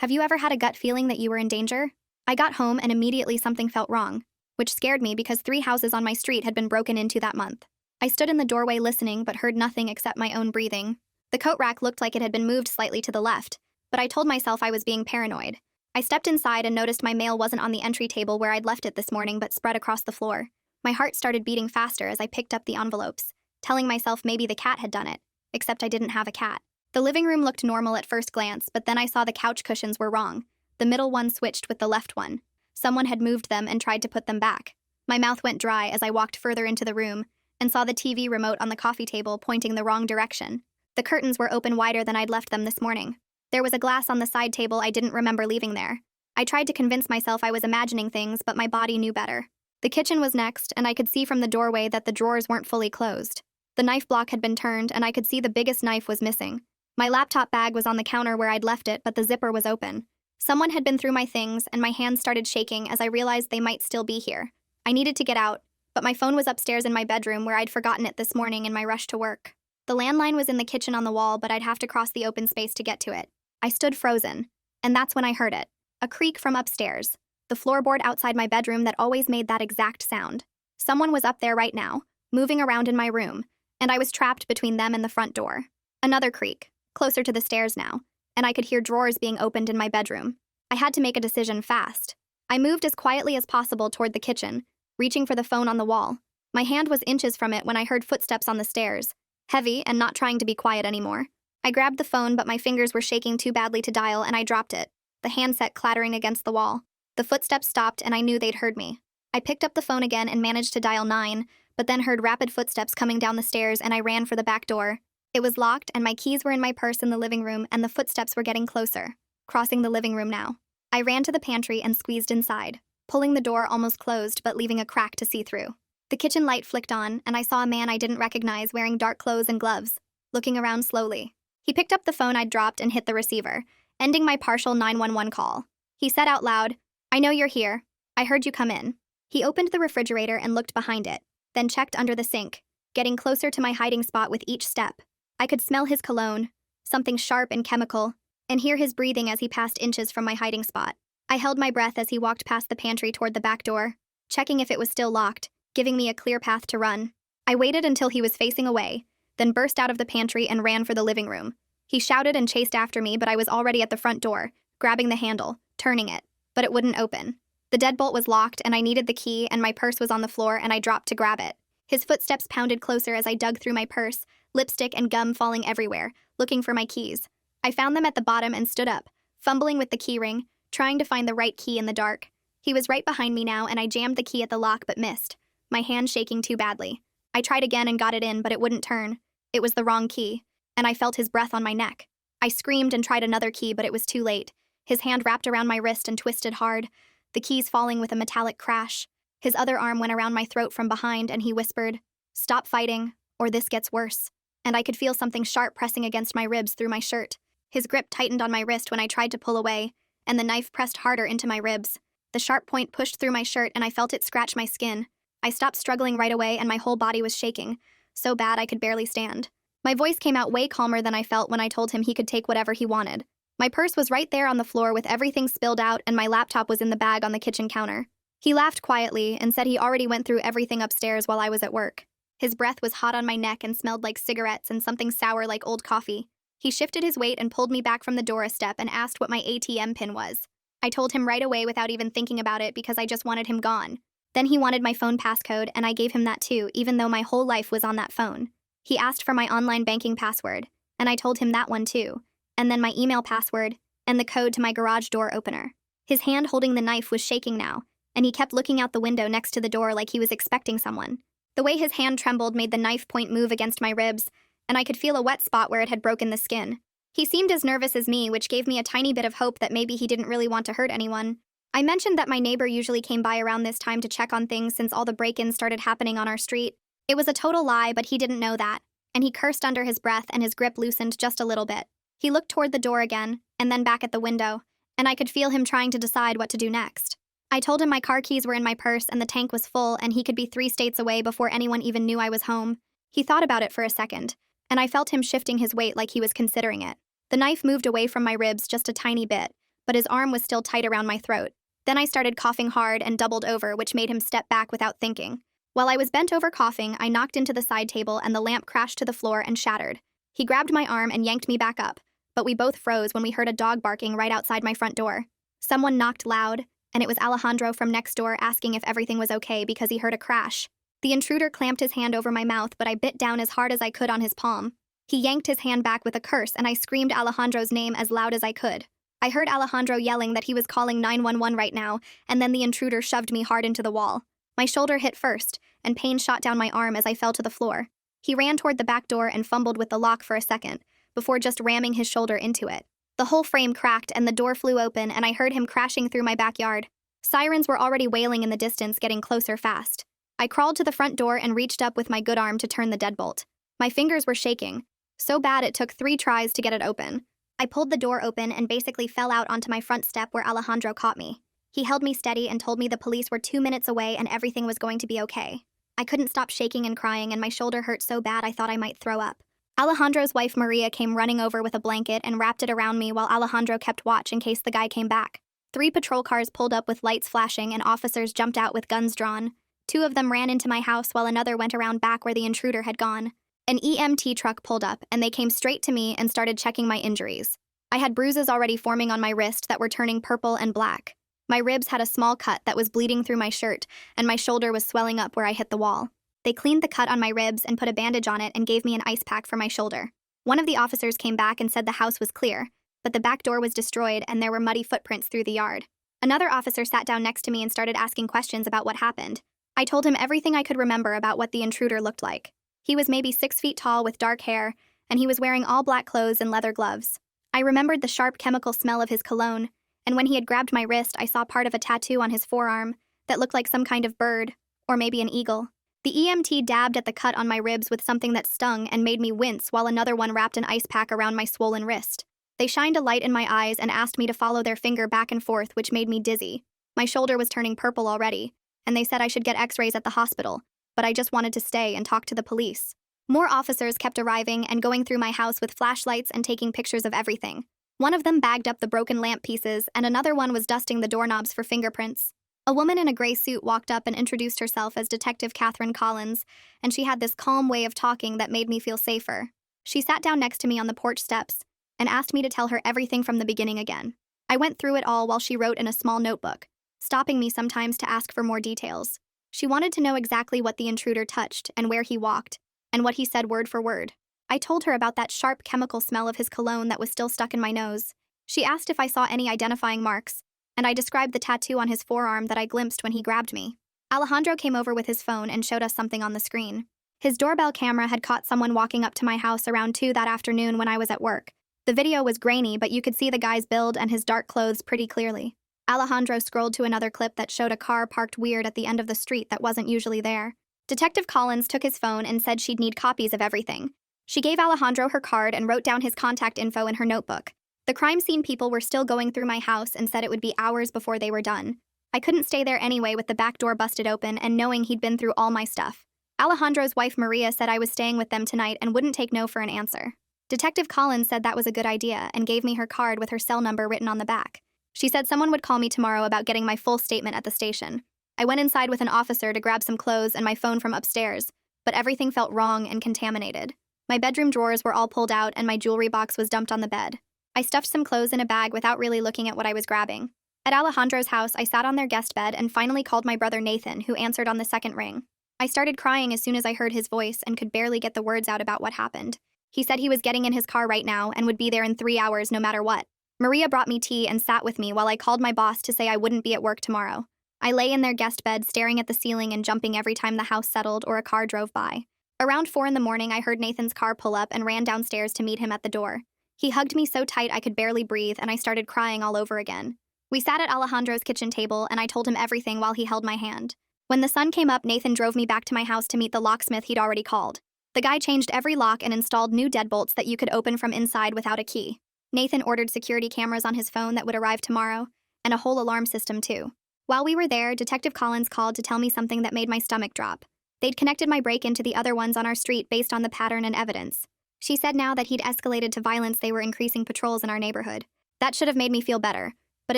Have you ever had a gut feeling that you were in danger? I got home and immediately something felt wrong, which scared me because 3 houses on my street had been broken into that month. I stood in the doorway listening but heard nothing except my own breathing. The coat rack looked like it had been moved slightly to the left, but I told myself I was being paranoid. I stepped inside and noticed my mail wasn't on the entry table where I'd left it this morning but spread across the floor. My heart started beating faster as I picked up the envelopes, telling myself maybe the cat had done it, except I didn't have a cat. The living room looked normal at first glance, but then I saw the couch cushions were wrong. The middle one switched with the left one. Someone had moved them and tried to put them back. My mouth went dry as I walked further into the room and saw the TV remote on the coffee table pointing the wrong direction. The curtains were open wider than I'd left them this morning. There was a glass on the side table I didn't remember leaving there. I tried to convince myself I was imagining things, but my body knew better. The kitchen was next, and I could see from the doorway that the drawers weren't fully closed. The knife block had been turned, and I could see the biggest knife was missing. My laptop bag was on the counter where I'd left it, but the zipper was open. Someone had been through my things, and my hands started shaking as I realized they might still be here. I needed to get out, but my phone was upstairs in my bedroom where I'd forgotten it this morning in my rush to work. The landline was in the kitchen on the wall, but I'd have to cross the open space to get to it. I stood frozen, and that's when I heard it. A creak from upstairs, the floorboard outside my bedroom that always made that exact sound. Someone was up there right now, moving around in my room, and I was trapped between them and the front door. Another creak, closer to the stairs now, and I could hear drawers being opened in my bedroom. I had to make a decision fast. I moved as quietly as possible toward the kitchen, reaching for the phone on the wall. My hand was inches from it when I heard footsteps on the stairs, heavy and not trying to be quiet anymore. I grabbed the phone, but my fingers were shaking too badly to dial, and I dropped it, the handset clattering against the wall. The footsteps stopped, and I knew they'd heard me. I picked up the phone again and managed to dial 9, but then heard rapid footsteps coming down the stairs, and I ran for the back door. It was locked, and my keys were in my purse in the living room, and the footsteps were getting closer, crossing the living room now. I ran to the pantry and squeezed inside, pulling the door almost closed but leaving a crack to see through. The kitchen light flicked on, and I saw a man I didn't recognize wearing dark clothes and gloves, looking around slowly. He picked up the phone I'd dropped and hit the receiver, ending my partial 911 call. He said out loud, "I know you're here. I heard you come in." He opened the refrigerator and looked behind it, then checked under the sink, getting closer to my hiding spot with each step. I could smell his cologne, something sharp and chemical, and hear his breathing as he passed inches from my hiding spot. I held my breath as he walked past the pantry toward the back door, checking if it was still locked, giving me a clear path to run. I waited until he was facing away, then burst out of the pantry and ran for the living room. He shouted and chased after me, but I was already at the front door, grabbing the handle, turning it, but it wouldn't open. The deadbolt was locked, and I needed the key, and my purse was on the floor, and I dropped to grab it. His footsteps pounded closer as I dug through my purse, lipstick and gum falling everywhere, looking for my keys. I found them at the bottom and stood up, fumbling with the key ring, trying to find the right key in the dark. He was right behind me now, and I jammed the key at the lock but missed, my hand shaking too badly. I tried again and got it in, but it wouldn't turn. It was the wrong key, and I felt his breath on my neck. I screamed and tried another key, but it was too late. His hand wrapped around my wrist and twisted hard, the keys falling with a metallic crash. His other arm went around my throat from behind, and he whispered, "Stop fighting, or this gets worse." And I could feel something sharp pressing against my ribs through my shirt. His grip tightened on my wrist when I tried to pull away, and the knife pressed harder into my ribs. The sharp point pushed through my shirt, and I felt it scratch my skin. I stopped struggling right away, and my whole body was shaking, so bad I could barely stand. My voice came out way calmer than I felt when I told him he could take whatever he wanted. My purse was right there on the floor with everything spilled out, and my laptop was in the bag on the kitchen counter. He laughed quietly and said he already went through everything upstairs while I was at work. His breath was hot on my neck and smelled like cigarettes and something sour like old coffee. He shifted his weight and pulled me back from the door a step and asked what my ATM pin was. I told him right away without even thinking about it because I just wanted him gone. Then he wanted my phone passcode, and I gave him that too, even though my whole life was on that phone. He asked for my online banking password, and I told him that one too, and then my email password, and the code to my garage door opener. His hand holding the knife was shaking now, and he kept looking out the window next to the door like he was expecting someone. The way his hand trembled made the knife point move against my ribs, and I could feel a wet spot where it had broken the skin. He seemed as nervous as me, which gave me a tiny bit of hope that maybe he didn't really want to hurt anyone. I mentioned that my neighbor usually came by around this time to check on things since all the break-ins started happening on our street. It was a total lie, but he didn't know that, and he cursed under his breath and his grip loosened just a little bit. He looked toward the door again, and then back at the window, and I could feel him trying to decide what to do next. I told him my car keys were in my purse and the tank was full and he could be 3 states away before anyone even knew I was home. He thought about it for a second, and I felt him shifting his weight like he was considering it. The knife moved away from my ribs just a tiny bit, but his arm was still tight around my throat. Then I started coughing hard and doubled over, which made him step back without thinking. While I was bent over coughing, I knocked into the side table and the lamp crashed to the floor and shattered. He grabbed my arm and yanked me back up, but we both froze when we heard a dog barking right outside my front door. Someone knocked loud, and it was Alejandro from next door asking if everything was okay because he heard a crash. The intruder clamped his hand over my mouth, but I bit down as hard as I could on his palm. He yanked his hand back with a curse, and I screamed Alejandro's name as loud as I could. I heard Alejandro yelling that he was calling 911 right now, and then the intruder shoved me hard into the wall. My shoulder hit first, and pain shot down my arm as I fell to the floor. He ran toward the back door and fumbled with the lock for a second, before just ramming his shoulder into it. The whole frame cracked and the door flew open, and I heard him crashing through my backyard. Sirens were already wailing in the distance, getting closer fast. I crawled to the front door and reached up with my good arm to turn the deadbolt. My fingers were shaking, so bad it took 3 tries to get it open. I pulled the door open and basically fell out onto my front step where Alejandro caught me. He held me steady and told me the police were 2 minutes away and everything was going to be okay. I couldn't stop shaking and crying, and my shoulder hurt so bad I thought I might throw up. Alejandro's wife Maria came running over with a blanket and wrapped it around me while Alejandro kept watch in case the guy came back. 3 patrol cars pulled up with lights flashing and officers jumped out with guns drawn. 2 of them ran into my house while another went around back where the intruder had gone. An EMT truck pulled up and they came straight to me and started checking my injuries. I had bruises already forming on my wrist that were turning purple and black. My ribs had a small cut that was bleeding through my shirt, and my shoulder was swelling up where I hit the wall. They cleaned the cut on my ribs and put a bandage on it and gave me an ice pack for my shoulder. One of the officers came back and said the house was clear, but the back door was destroyed and there were muddy footprints through the yard. Another officer sat down next to me and started asking questions about what happened. I told him everything I could remember about what the intruder looked like. He was maybe 6 feet tall with dark hair, and he was wearing all black clothes and leather gloves. I remembered the sharp chemical smell of his cologne, and when he had grabbed my wrist, I saw part of a tattoo on his forearm that looked like some kind of bird, or maybe an eagle. The EMT dabbed at the cut on my ribs with something that stung and made me wince while another one wrapped an ice pack around my swollen wrist. They shined a light in my eyes and asked me to follow their finger back and forth, which made me dizzy. My shoulder was turning purple already, and they said I should get x-rays at the hospital, but I just wanted to stay and talk to the police. More officers kept arriving and going through my house with flashlights and taking pictures of everything. One of them bagged up the broken lamp pieces, and another one was dusting the doorknobs for fingerprints. A woman in a gray suit walked up and introduced herself as Detective Catherine Collins, and she had this calm way of talking that made me feel safer. She sat down next to me on the porch steps and asked me to tell her everything from the beginning again. I went through it all while she wrote in a small notebook, stopping me sometimes to ask for more details. She wanted to know exactly what the intruder touched and where he walked, and what he said word for word. I told her about that sharp chemical smell of his cologne that was still stuck in my nose. She asked if I saw any identifying marks, and I described the tattoo on his forearm that I glimpsed when he grabbed me. Alejandro came over with his phone and showed us something on the screen. His doorbell camera had caught someone walking up to my house around 2 that afternoon when I was at work. The video was grainy, but you could see the guy's build and his dark clothes pretty clearly. Alejandro scrolled to another clip that showed a car parked weird at the end of the street that wasn't usually there. Detective Collins took his phone and said she'd need copies of everything. She gave Alejandro her card and wrote down his contact info in her notebook. The crime scene people were still going through my house and said it would be hours before they were done. I couldn't stay there anyway with the back door busted open and knowing he'd been through all my stuff. Alejandro's wife Maria said I was staying with them tonight and wouldn't take no for an answer. Detective Collins said that was a good idea and gave me her card with her cell number written on the back. She said someone would call me tomorrow about getting my full statement at the station. I went inside with an officer to grab some clothes and my phone from upstairs, but everything felt wrong and contaminated. My bedroom drawers were all pulled out and my jewelry box was dumped on the bed. I stuffed some clothes in a bag without really looking at what I was grabbing. At Alejandro's house, I sat on their guest bed and finally called my brother Nathan, who answered on the second ring. I started crying as soon as I heard his voice and could barely get the words out about what happened. He said he was getting in his car right now and would be there in 3 hours no matter what. Maria brought me tea and sat with me while I called my boss to say I wouldn't be at work tomorrow. I lay in their guest bed staring at the ceiling and jumping every time the house settled or a car drove by. Around 4 in the morning, I heard Nathan's car pull up and ran downstairs to meet him at the door. He hugged me so tight I could barely breathe and I started crying all over again. We sat at Alejandro's kitchen table and I told him everything while he held my hand. When the sun came up, Nathan drove me back to my house to meet the locksmith he'd already called. The guy changed every lock and installed new deadbolts that you could open from inside without a key. Nathan ordered security cameras on his phone that would arrive tomorrow, and a whole alarm system too. While we were there, Detective Collins called to tell me something that made my stomach drop. They'd connected my break-in to the other ones on our street based on the pattern and evidence. She said now that he'd escalated to violence, they were increasing patrols in our neighborhood. That should have made me feel better, but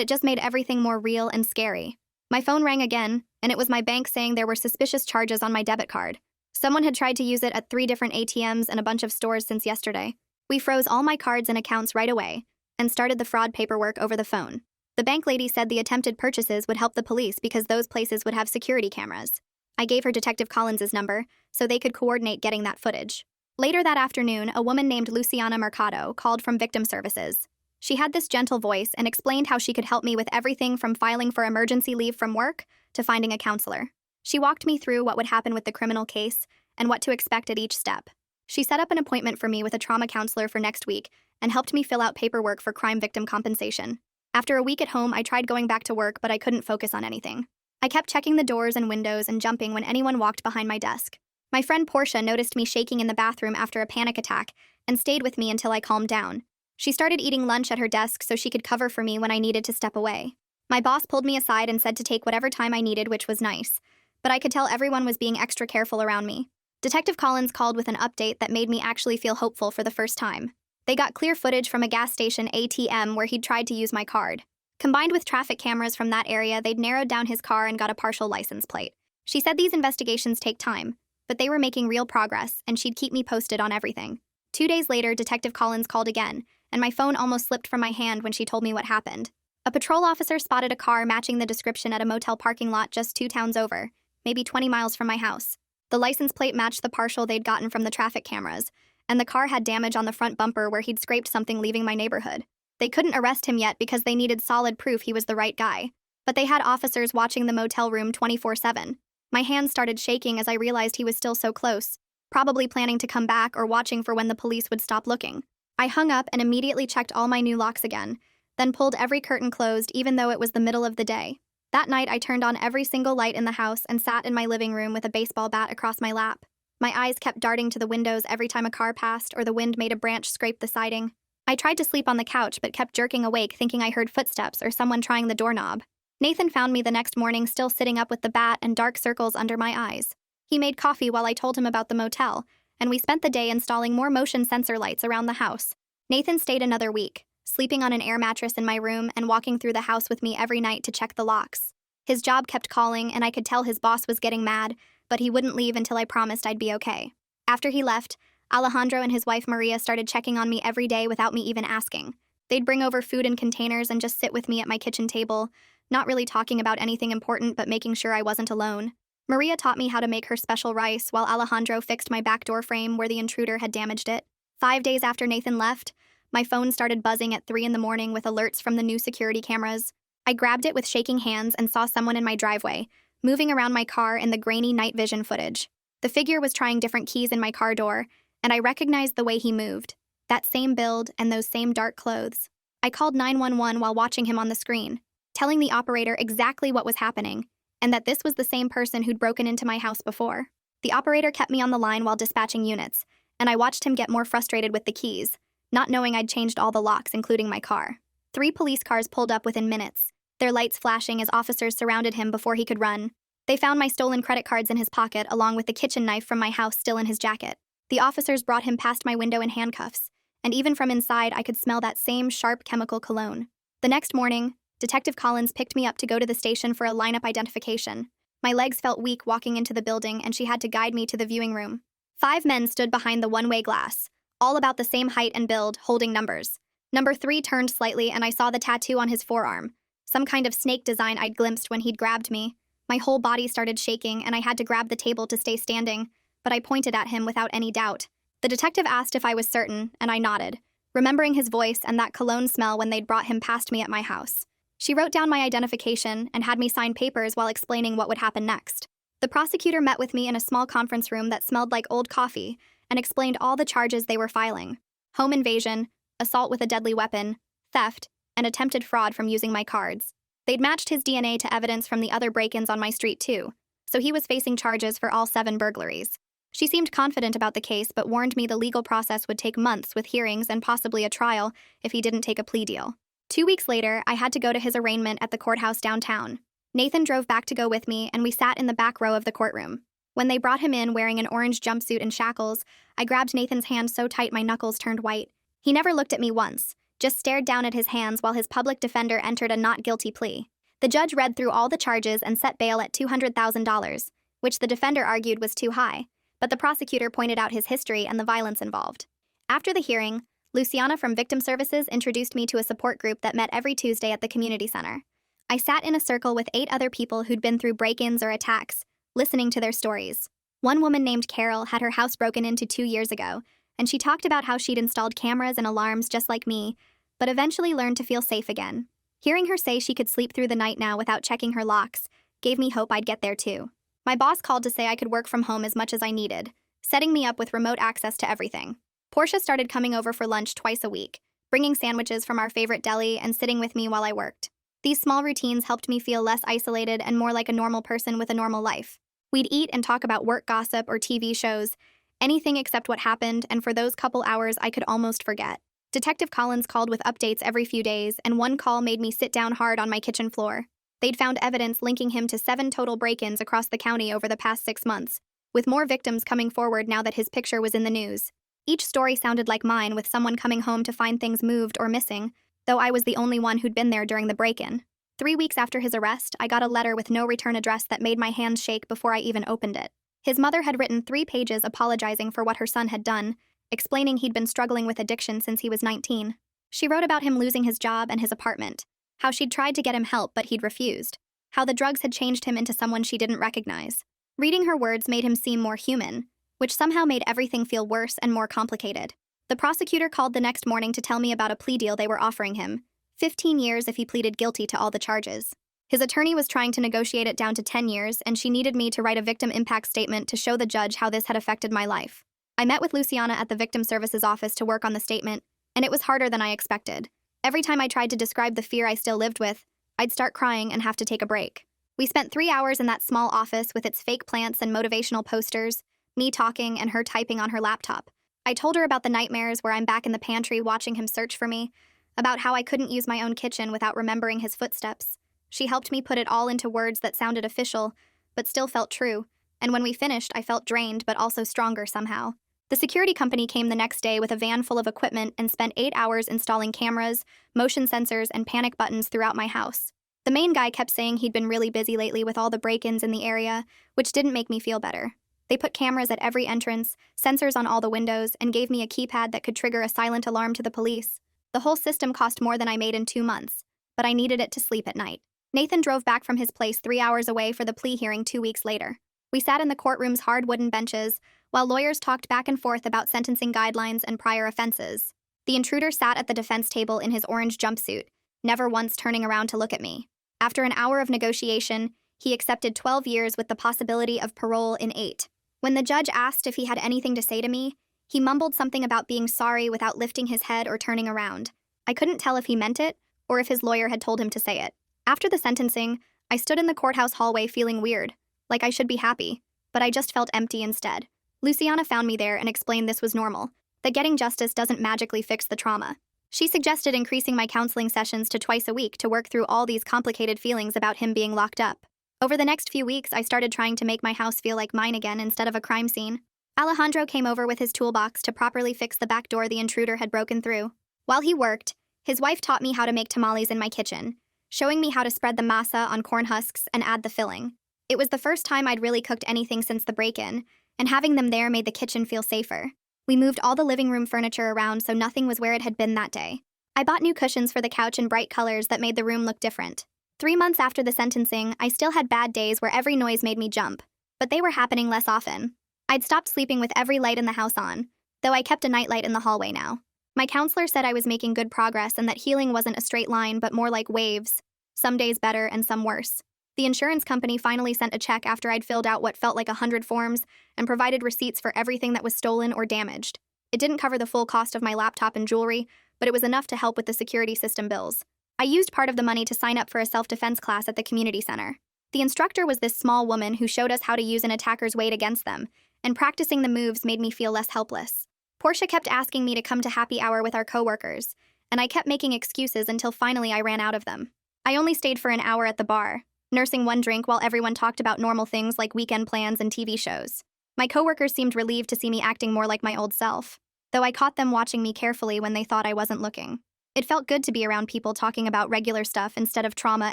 it just made everything more real and scary. My phone rang again, and it was my bank saying there were suspicious charges on my debit card. Someone had tried to use it at 3 different ATMs and a bunch of stores since yesterday. We froze all my cards and accounts right away and started the fraud paperwork over the phone. The bank lady said the attempted purchases would help the police because those places would have security cameras. I gave her Detective Collins's number so they could coordinate getting that footage. Later that afternoon, a woman named Luciana Mercado called from Victim Services. She had this gentle voice and explained how she could help me with everything from filing for emergency leave from work to finding a counselor. She walked me through what would happen with the criminal case and what to expect at each step. She set up an appointment for me with a trauma counselor for next week and helped me fill out paperwork for crime victim compensation. After a week at home, I tried going back to work, but I couldn't focus on anything. I kept checking the doors and windows and jumping when anyone walked behind my desk. My friend Portia noticed me shaking in the bathroom after a panic attack and stayed with me until I calmed down. She started eating lunch at her desk so she could cover for me when I needed to step away. My boss pulled me aside and said to take whatever time I needed, which was nice, but I could tell everyone was being extra careful around me. Detective Collins called with an update that made me actually feel hopeful for the first time. They got clear footage from a gas station ATM where he'd tried to use my card. Combined with traffic cameras from that area, they'd narrowed down his car and got a partial license plate. She said these investigations take time, but they were making real progress, and she'd keep me posted on everything. 2 days later, Detective Collins called again, and my phone almost slipped from my hand when she told me what happened. A patrol officer spotted a car matching the description at a motel parking lot just 2 towns over, maybe 20 miles from my house. The license plate matched the partial they'd gotten from the traffic cameras, and the car had damage on the front bumper where he'd scraped something leaving my neighborhood. They couldn't arrest him yet because they needed solid proof he was the right guy, but they had officers watching the motel room 24/7. My hands started shaking as I realized he was still so close, probably planning to come back or watching for when the police would stop looking. I hung up and immediately checked all my new locks again, then pulled every curtain closed even though it was the middle of the day. That night, I turned on every single light in the house and sat in my living room with a baseball bat across my lap. My eyes kept darting to the windows every time a car passed or the wind made a branch scrape the siding. I tried to sleep on the couch but kept jerking awake thinking I heard footsteps or someone trying the doorknob. Nathan found me the next morning still sitting up with the bat and dark circles under my eyes. He made coffee while I told him about the motel, and we spent the day installing more motion sensor lights around the house. Nathan stayed another week, sleeping on an air mattress in my room and walking through the house with me every night to check the locks. His job kept calling, and I could tell his boss was getting mad, but he wouldn't leave until I promised I'd be okay. After he left, Alejandro and his wife Maria started checking on me every day without me even asking. They'd bring over food in containers and just sit with me at my kitchen table, not really talking about anything important but making sure I wasn't alone. Maria taught me how to make her special rice while Alejandro fixed my back door frame where the intruder had damaged it. 5 days after Nathan left, my phone started buzzing at 3 in the morning with alerts from the new security cameras. I grabbed it with shaking hands and saw someone in my driveway, moving around my car in the grainy night vision footage. The figure was trying different keys in my car door, and I recognized the way he moved. That same build and those same dark clothes. I called 911 while watching him on the screen, telling the operator exactly what was happening, and that this was the same person who'd broken into my house before. The operator kept me on the line while dispatching units, and I watched him get more frustrated with the keys, not knowing I'd changed all the locks, including my car. 3 police cars pulled up within minutes, their lights flashing as officers surrounded him before he could run. They found my stolen credit cards in his pocket along with the kitchen knife from my house still in his jacket. The officers brought him past my window in handcuffs, and even from inside I could smell that same sharp chemical cologne. The next morning, Detective Collins picked me up to go to the station for a lineup identification. My legs felt weak walking into the building, and she had to guide me to the viewing room. 5 men stood behind the one-way glass, all about the same height and build, holding numbers. Number 3 turned slightly, and I saw the tattoo on his forearm, some kind of snake design I'd glimpsed when he'd grabbed me. My whole body started shaking, and I had to grab the table to stay standing, but I pointed at him without any doubt. The detective asked if I was certain, and I nodded, remembering his voice and that cologne smell when they'd brought him past me at my house. She wrote down my identification and had me sign papers while explaining what would happen next. The prosecutor met with me in a small conference room that smelled like old coffee and explained all the charges they were filing: home invasion, assault with a deadly weapon, theft, and attempted fraud from using my cards. They'd matched his DNA to evidence from the other break-ins on my street too, so he was facing charges for all 7 burglaries. She seemed confident about the case but warned me the legal process would take months with hearings and possibly a trial if he didn't take a plea deal. 2 weeks later, I had to go to his arraignment at the courthouse downtown. Nathan drove back to go with me, and we sat in the back row of the courtroom. When they brought him in wearing an orange jumpsuit and shackles, I grabbed Nathan's hand so tight my knuckles turned white. He never looked at me once, just stared down at his hands while his public defender entered a not guilty plea. The judge read through all the charges and set bail at $200,000, which the defender argued was too high, but the prosecutor pointed out his history and the violence involved. After the hearing, Luciana from Victim Services introduced me to a support group that met every Tuesday at the community center. I sat in a circle with 8 other people who'd been through break-ins or attacks, listening to their stories. One woman named Carol had her house broken into 2 years ago, and she talked about how she'd installed cameras and alarms just like me, but eventually learned to feel safe again. Hearing her say she could sleep through the night now without checking her locks gave me hope I'd get there too. My boss called to say I could work from home as much as I needed, setting me up with remote access to everything. Portia started coming over for lunch twice a week, bringing sandwiches from our favorite deli and sitting with me while I worked. These small routines helped me feel less isolated and more like a normal person with a normal life. We'd eat and talk about work gossip or TV shows, anything except what happened, and for those couple hours I could almost forget. Detective Collins called with updates every few days, and one call made me sit down hard on my kitchen floor. They'd found evidence linking him to 7 total break-ins across the county over the past 6 months, with more victims coming forward now that his picture was in the news. Each story sounded like mine, with someone coming home to find things moved or missing, though I was the only one who'd been there during the break-in. 3 weeks after his arrest, I got a letter with no return address that made my hands shake before I even opened it. His mother had written 3 pages apologizing for what her son had done, explaining he'd been struggling with addiction since he was 19. She wrote about him losing his job and his apartment, how she'd tried to get him help but he'd refused, how the drugs had changed him into someone she didn't recognize. Reading her words made him seem more human, which somehow made everything feel worse and more complicated. The prosecutor called the next morning to tell me about a plea deal they were offering him, 15 years if he pleaded guilty to all the charges. His attorney was trying to negotiate it down to 10 years, and she needed me to write a victim impact statement to show the judge how this had affected my life. I met with Luciana at the Victim Services office to work on the statement, and it was harder than I expected. Every time I tried to describe the fear I still lived with, I'd start crying and have to take a break. We spent 3 hours in that small office with its fake plants and motivational posters, me talking and her typing on her laptop. I told her about the nightmares where I'm back in the pantry watching him search for me, about how I couldn't use my own kitchen without remembering his footsteps. She helped me put it all into words that sounded official, but still felt true, and when we finished, I felt drained but also stronger somehow. The security company came the next day with a van full of equipment and spent 8 hours installing cameras, motion sensors, and panic buttons throughout my house. The main guy kept saying he'd been really busy lately with all the break-ins in the area, which didn't make me feel better. They put cameras at every entrance, sensors on all the windows, and gave me a keypad that could trigger a silent alarm to the police. The whole system cost more than I made in 2 months, but I needed it to sleep at night. Nathan drove back from his place 3 hours away for the plea hearing 2 weeks later. We sat in the courtroom's hard wooden benches, while lawyers talked back and forth about sentencing guidelines and prior offenses. The intruder sat at the defense table in his orange jumpsuit, never once turning around to look at me. After an hour of negotiation, he accepted 12 years with the possibility of parole in 8. When the judge asked if he had anything to say to me, he mumbled something about being sorry without lifting his head or turning around. I couldn't tell if he meant it or if his lawyer had told him to say it. After the sentencing, I stood in the courthouse hallway feeling weird, like I should be happy, but I just felt empty instead. Luciana found me there and explained this was normal, that getting justice doesn't magically fix the trauma. She suggested increasing my counseling sessions to twice a week to work through all these complicated feelings about him being locked up. Over the next few weeks, I started trying to make my house feel like mine again instead of a crime scene. Alejandro came over with his toolbox to properly fix the back door the intruder had broken through. While he worked, his wife taught me how to make tamales in my kitchen, showing me how to spread the masa on corn husks and add the filling. It was the first time I'd really cooked anything since the break-in, and having them there made the kitchen feel safer. We moved all the living room furniture around so nothing was where it had been that day. I bought new cushions for the couch in bright colors that made the room look different. 3 months after the sentencing, I still had bad days where every noise made me jump, but they were happening less often. I'd stopped sleeping with every light in the house on, though I kept a nightlight in the hallway now. My counselor said I was making good progress and that healing wasn't a straight line but more like waves, some days better and some worse. The insurance company finally sent a check after I'd filled out what felt like 100 forms and provided receipts for everything that was stolen or damaged. It didn't cover the full cost of my laptop and jewelry, but it was enough to help with the security system bills. I used part of the money to sign up for a self-defense class at the community center. The instructor was this small woman who showed us how to use an attacker's weight against them, and practicing the moves made me feel less helpless. Portia kept asking me to come to happy hour with our coworkers, and I kept making excuses until finally I ran out of them. I only stayed for an hour at the bar, nursing one drink while everyone talked about normal things like weekend plans and TV shows. My coworkers seemed relieved to see me acting more like my old self, though I caught them watching me carefully when they thought I wasn't looking. It felt good to be around people talking about regular stuff instead of trauma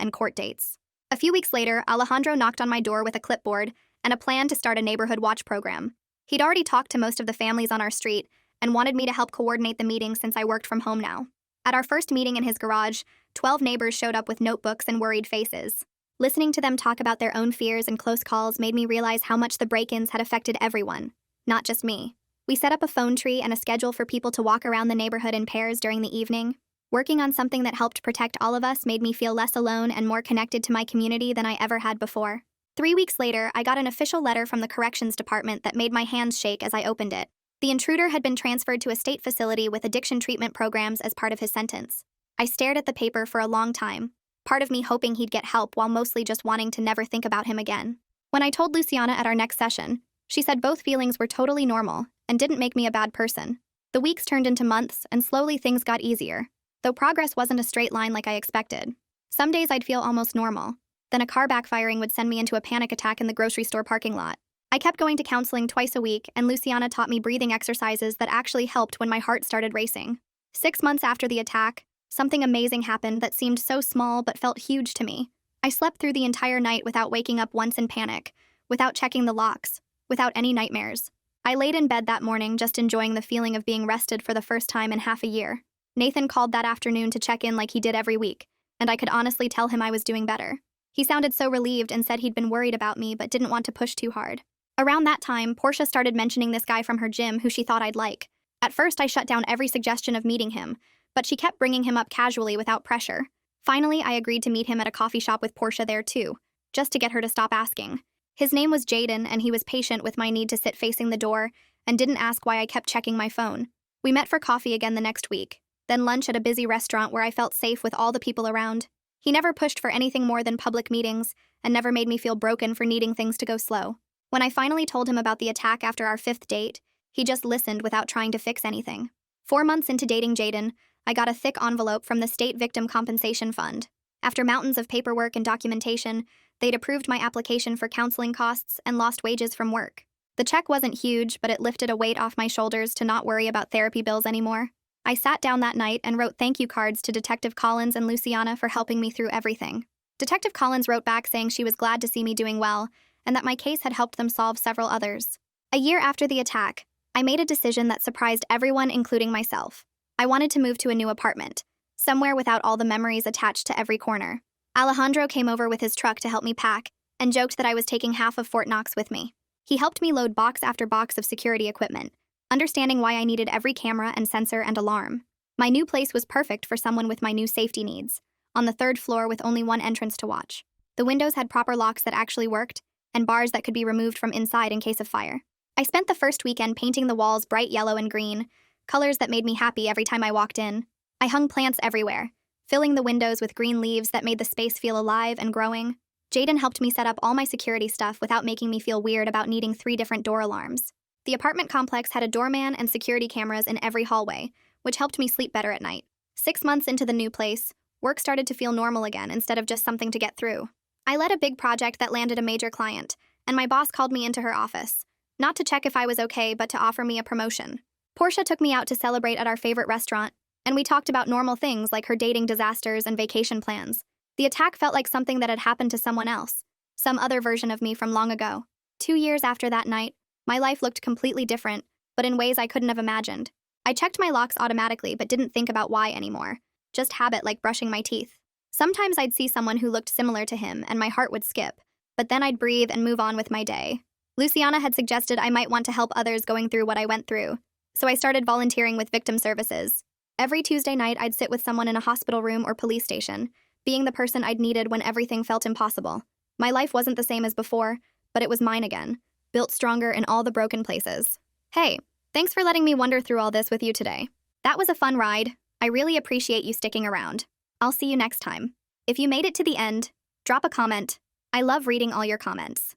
and court dates. A few weeks later, Alejandro knocked on my door with a clipboard and a plan to start a neighborhood watch program. He'd already talked to most of the families on our street and wanted me to help coordinate the meeting since I worked from home now. At our first meeting in his garage, 12 neighbors showed up with notebooks and worried faces. Listening to them talk about their own fears and close calls made me realize how much the break-ins had affected everyone, not just me. We set up a phone tree and a schedule for people to walk around the neighborhood in pairs during the evening. Working on something that helped protect all of us made me feel less alone and more connected to my community than I ever had before. 3 weeks later, I got an official letter from the corrections department that made my hands shake as I opened it. The intruder had been transferred to a state facility with addiction treatment programs as part of his sentence. I stared at the paper for a long time, part of me hoping he'd get help while mostly just wanting to never think about him again. When I told Luciana at our next session, she said both feelings were totally normal and didn't make me a bad person. The weeks turned into months, and slowly things got easier, though progress wasn't a straight line like I expected. Some days I'd feel almost normal. Then a car backfiring would send me into a panic attack in the grocery store parking lot. I kept going to counseling twice a week, and Luciana taught me breathing exercises that actually helped when my heart started racing. 6 months after the attack, something amazing happened that seemed so small but felt huge to me. I slept through the entire night without waking up once in panic, without checking the locks, without any nightmares. I laid in bed that morning just enjoying the feeling of being rested for the first time in half a year. Nathan called that afternoon to check in like he did every week, and I could honestly tell him I was doing better. He sounded so relieved and said he'd been worried about me but didn't want to push too hard. Around that time, Portia started mentioning this guy from her gym who she thought I'd like. At first, I shut down every suggestion of meeting him, but she kept bringing him up casually without pressure. Finally, I agreed to meet him at a coffee shop with Portia there too, just to get her to stop asking. His name was Jaden, and he was patient with my need to sit facing the door and didn't ask why I kept checking my phone. We met for coffee again the next week, then lunch at a busy restaurant where I felt safe with all the people around. He never pushed for anything more than public meetings and never made me feel broken for needing things to go slow. When I finally told him about the attack after our 5th date, he just listened without trying to fix anything. 4 months into dating Jaden, I got a thick envelope from the State Victim Compensation Fund. After mountains of paperwork and documentation, they'd approved my application for counseling costs and lost wages from work. The check wasn't huge, but it lifted a weight off my shoulders to not worry about therapy bills anymore. I sat down that night and wrote thank you cards to Detective Collins and Luciana for helping me through everything. Detective Collins wrote back saying she was glad to see me doing well and that my case had helped them solve several others. A year after the attack, I made a decision that surprised everyone, including myself. I wanted to move to a new apartment, somewhere without all the memories attached to every corner. Alejandro came over with his truck to help me pack and joked that I was taking half of Fort Knox with me. He helped me load box after box of security equipment, understanding why I needed every camera and sensor and alarm. My new place was perfect for someone with my new safety needs, on the 3rd floor with only one entrance to watch. The windows had proper locks that actually worked, and bars that could be removed from inside in case of fire. I spent the first weekend painting the walls bright yellow and green, colors that made me happy every time I walked in. I hung plants everywhere, filling the windows with green leaves that made the space feel alive and growing. Jaden helped me set up all my security stuff without making me feel weird about needing 3 different door alarms. The apartment complex had a doorman and security cameras in every hallway, which helped me sleep better at night. 6 months into the new place, work started to feel normal again instead of just something to get through. I led a big project that landed a major client, and my boss called me into her office, not to check if I was okay, but to offer me a promotion. Portia took me out to celebrate at our favorite restaurant, and we talked about normal things like her dating disasters and vacation plans. The attack felt like something that had happened to someone else, some other version of me from long ago. 2 years after that night, my life looked completely different, but in ways I couldn't have imagined. I checked my locks automatically but didn't think about why anymore, just habit like brushing my teeth. Sometimes I'd see someone who looked similar to him and my heart would skip, but then I'd breathe and move on with my day. Luciana had suggested I might want to help others going through what I went through, so I started volunteering with victim services. Every Tuesday night I'd sit with someone in a hospital room or police station, being the person I'd needed when everything felt impossible. My life wasn't the same as before, but it was mine again, built stronger in all the broken places. Hey, thanks for letting me wander through all this with you today. That was a fun ride. I really appreciate you sticking around. I'll see you next time. If you made it to the end, drop a comment. I love reading all your comments.